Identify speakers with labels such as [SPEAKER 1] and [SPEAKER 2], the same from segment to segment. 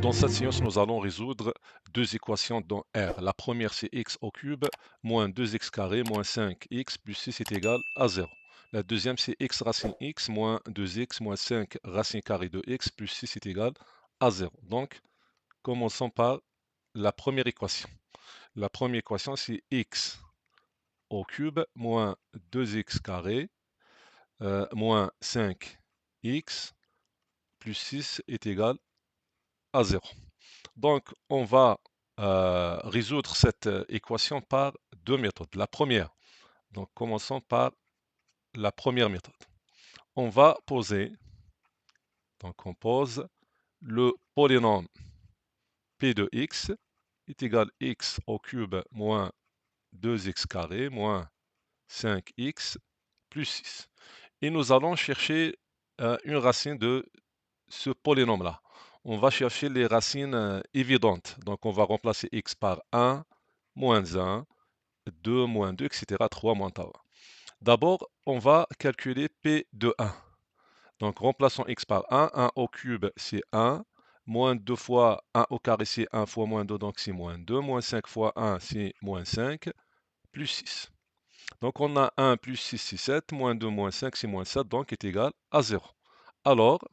[SPEAKER 1] Dans cette séance, nous allons résoudre deux équations dans R. La première, c'est x au cube moins 2x carré moins 5x plus 6 est égal à 0. La deuxième, c'est x racine x moins 2x moins 5 racine carrée de x plus 6 est égal à 0. Donc, commençons par la première équation. La première équation, c'est x au cube moins 2x carré moins 5x plus 6 est égal à 0. Donc, on va résoudre cette équation par deux méthodes. La première, donc commençons par la première méthode. On va poser, donc on pose le polynôme p de x est égal à x au cube moins 2x carré moins 5x plus 6. Et nous allons chercher une racine de ce polynôme-là. On va chercher les racines évidentes. Donc, on va remplacer x par 1, moins 1, 2, moins 2, etc. 3, moins 1. D'abord, on va calculer p de 1. Donc, remplaçons x par 1. 1 au cube, c'est 1. Moins 2 fois 1 au carré, c'est 1 fois moins 2, donc c'est moins 2. Moins 5 fois 1, c'est moins 5, plus 6. Donc, on a 1 plus 6, c'est 7. Moins 2, moins 5, c'est moins 7, donc est égal à 0. Alors,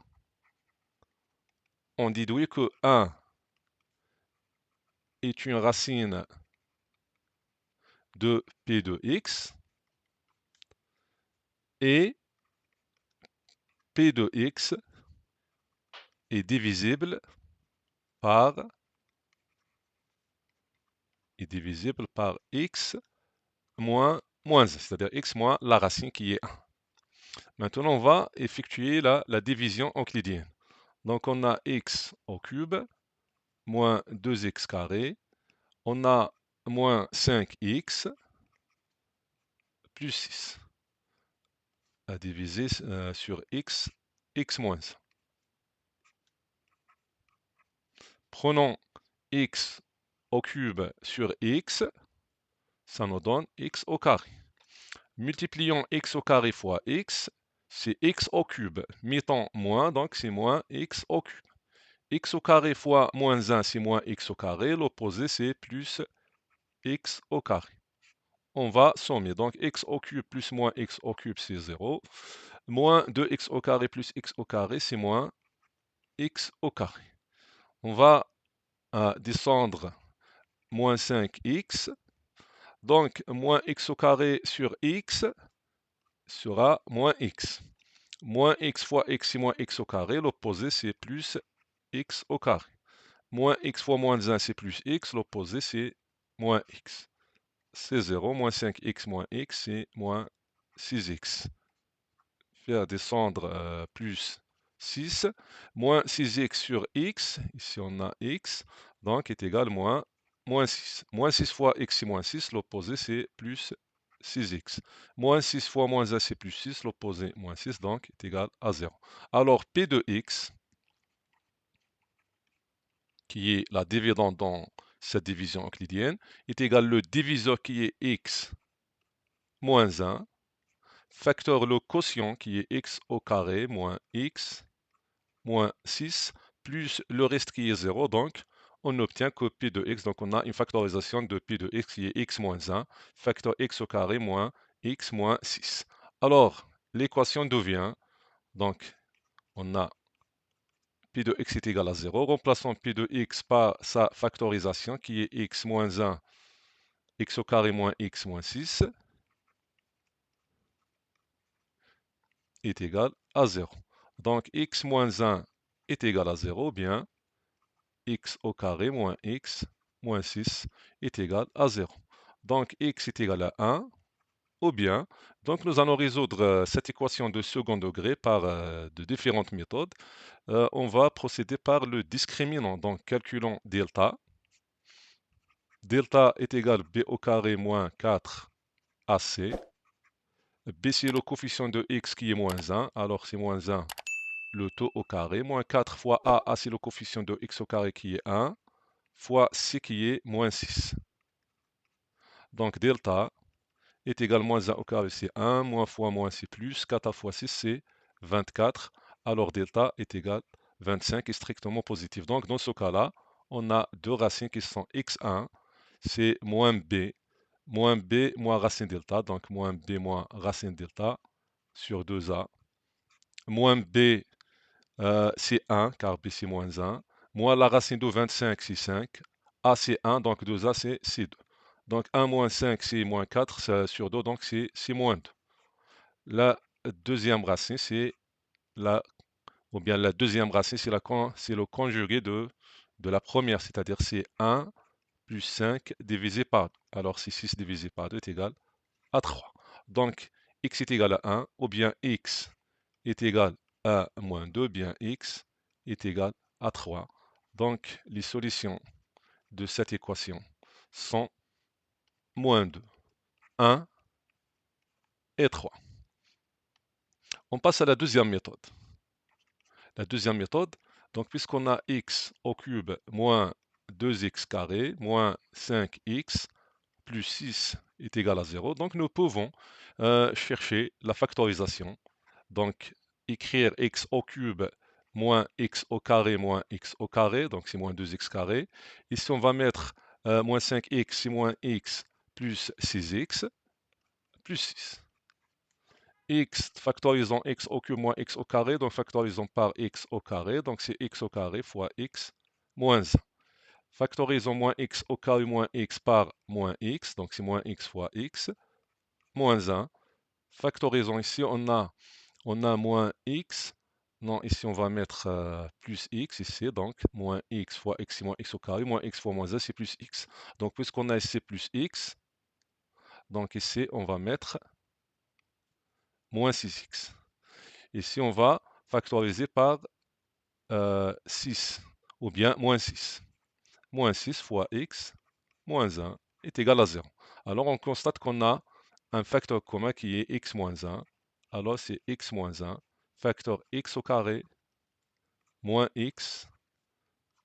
[SPEAKER 1] on déduit que 1 est une racine de p de x et p de x est divisible par x moins 1, c'est-à-dire x moins la racine qui est 1. Maintenant, on va effectuer la division euclidienne. Donc, on a x au cube moins 2x carré. On a moins 5x plus 6 à diviser sur x moins 1. Prenons x au cube sur x, ça nous donne x au carré. Multiplions x au carré fois x, c'est x au cube. Mettons moins, donc c'est moins x au cube. X au carré fois moins 1, c'est moins x au carré. L'opposé, c'est plus x au carré. On va sommer. Donc x au cube plus moins x au cube, c'est 0. Moins 2x au carré plus x au carré, c'est moins x au carré. On va descendre moins 5x. Donc moins x au carré sur x sera moins x. Moins x fois x, c'est moins x au carré. L'opposé, c'est plus x au carré. Moins x fois moins 1, c'est plus x. L'opposé, c'est moins x. C'est 0. Moins 5x moins x, c'est moins 6x. Faire descendre plus 6. Moins 6x sur x, ici on a x, donc est égal moins 6. Moins 6 fois x, c'est moins 6. L'opposé, c'est plus 6x. Moins 6 fois moins 1, c'est plus 6. L'opposé, moins 6, donc est égal à 0. Alors, p de x, qui est la dividende dans cette division euclidienne, est égal le diviseur qui est x moins 1, facteur le quotient qui est x au carré moins x moins 6, plus le reste qui est 0, donc on obtient que p de x, donc on a une factorisation de p de x qui est x moins 1, facteur x au carré moins x moins 6. Alors, l'équation devient, donc on a p de x est égal à 0. Remplaçons p de x par sa factorisation qui est x moins 1, x au carré moins x moins 6 est égal à 0. Donc x moins 1 est égal à 0, bien x au carré moins x moins 6 est égal à 0. Donc x est égal à 1, ou bien, donc nous allons résoudre cette équation de second degré par de différentes méthodes. On va procéder par le discriminant. Donc calculons delta. Delta est égal à b au carré moins 4ac. B c'est le coefficient de x qui est moins 1, alors c'est moins 1 le taux au carré, moins 4 fois a c'est le coefficient de x au carré qui est 1, fois c qui est moins 6. Donc delta est égal à moins 1 au carré, c'est 1, moins fois moins c'est plus, 4 fois 6 c'est 24, alors delta est égal à 25 est strictement positif. Donc, dans ce cas-là, on a deux racines qui sont x1, c'est moins b moins racine delta, donc moins b moins racine delta sur 2a, moins b c'est 1, car b c'est moins 1, moins la racine de 25 c'est 5, a c'est 1, donc 2a c'est 2. Donc 1 moins 5 c'est moins 4 sur 2, donc c'est moins 2. La deuxième racine, c'est la, ou bien la deuxième racine, c'est le conjugué de la première, c'est-à-dire c'est 1 plus 5 divisé par 2. Alors c'est 6 divisé par 2 est égal à 3. Donc x est égal à 1, ou bien x est égal à moins 2, bien x est égal à 3. Donc les solutions de cette équation sont moins 2, 1 et 3. On passe à la deuxième méthode. La deuxième méthode, donc puisqu'on a x au cube moins 2x carré moins 5x plus 6 est égal à 0, donc nous pouvons chercher la factorisation. Donc écrire x au cube moins x au carré moins x au carré, donc c'est moins 2x carré. Ici on va mettre moins 5x, c'est moins x plus 6x plus 6. X, factorisons x au cube moins x au carré, donc factorisons par x au carré, donc c'est x au carré fois x moins 1. Factorisons moins x au carré moins x par moins x, donc c'est moins x fois x, moins 1. Factorisons ici, on a moins x, non, ici on va mettre plus x, ici, donc moins x fois x, c'est moins x au carré, moins x fois moins 1, c'est plus x. Donc puisqu'on a ici plus x, donc ici on va mettre moins 6x. Ici on va factoriser par 6, ou bien moins 6. Moins 6 fois x moins 1 est égal à 0. Alors on constate qu'on a un facteur commun qui est x moins 1. Alors c'est x moins 1, facteur x au carré moins x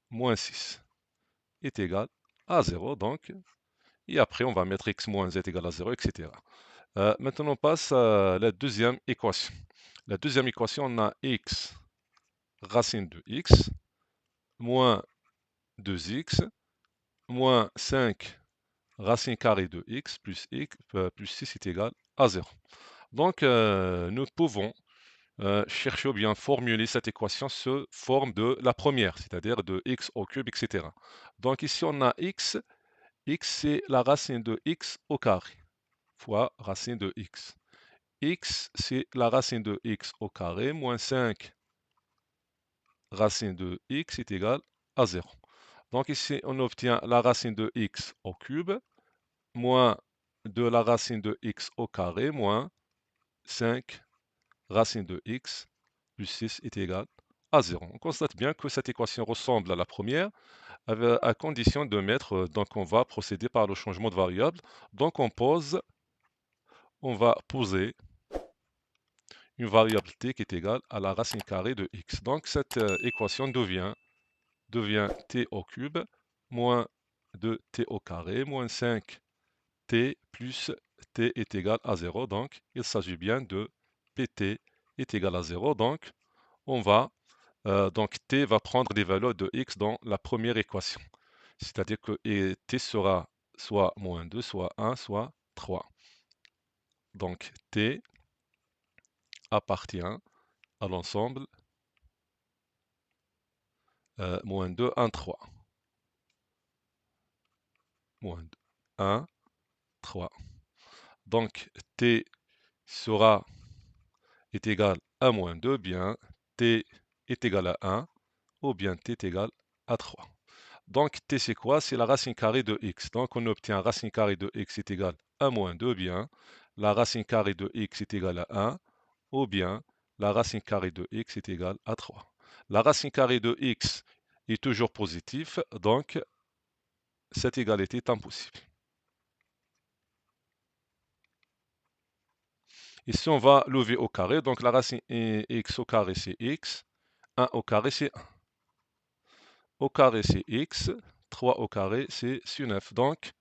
[SPEAKER 1] moins 6 est égal à 0. Donc, et après on va mettre x moins z égal à 0, etc. Maintenant on passe à la deuxième équation. La deuxième équation, on a x racine de x moins 2x moins 5 racine carrée de x plus 6 est égal à 0. Donc, nous pouvons chercher ou bien formuler cette équation sous forme de la première, c'est-à-dire de x au cube, etc. Donc ici, on a x. X, c'est la racine de x au carré fois racine de x. X, c'est la racine de x au carré moins 5 racine de x est égal à 0. Donc ici, on obtient la racine de x au cube moins de la racine de x au carré moins 5 racine de x plus 6 est égal à 0. On constate bien que cette équation ressemble à la première, à condition de mettre, donc on va procéder par le changement de variable. Donc on va poser une variable t qui est égale à la racine carrée de x. Donc cette équation devient t au cube moins 2t au carré moins 5t plus t est égal à 0. Donc il s'agit bien de pt est égal à 0. Donc on va donc t va prendre des valeurs de x dans la première équation. C'est-à-dire que t sera soit moins 2, soit 1, soit 3. Donc t appartient à l'ensemble moins 2, 1, 3. Moins 2, 1, 3. Donc t sera est égal à moins 2, bien t est égal à 1, ou bien t est égal à 3. Donc t c'est quoi? C'est la racine carrée de x. Donc on obtient racine carrée de x est égal à moins 2, bien la racine carrée de x est égal à 1, ou bien la racine carrée de x est égale à 3. La racine carrée de x est toujours positive, donc cette égalité est impossible. Ici, on va lever au carré, donc la racine x au carré c'est x, 1 au carré c'est 1. Au carré c'est x, 3 au carré c'est 9. Donc,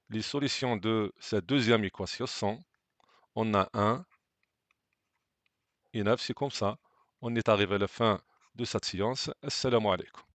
[SPEAKER 1] les solutions de cette deuxième équation sont, on a 1 et 9, c'est comme ça. On est arrivé à la fin de cette séance. Assalamu alaikum.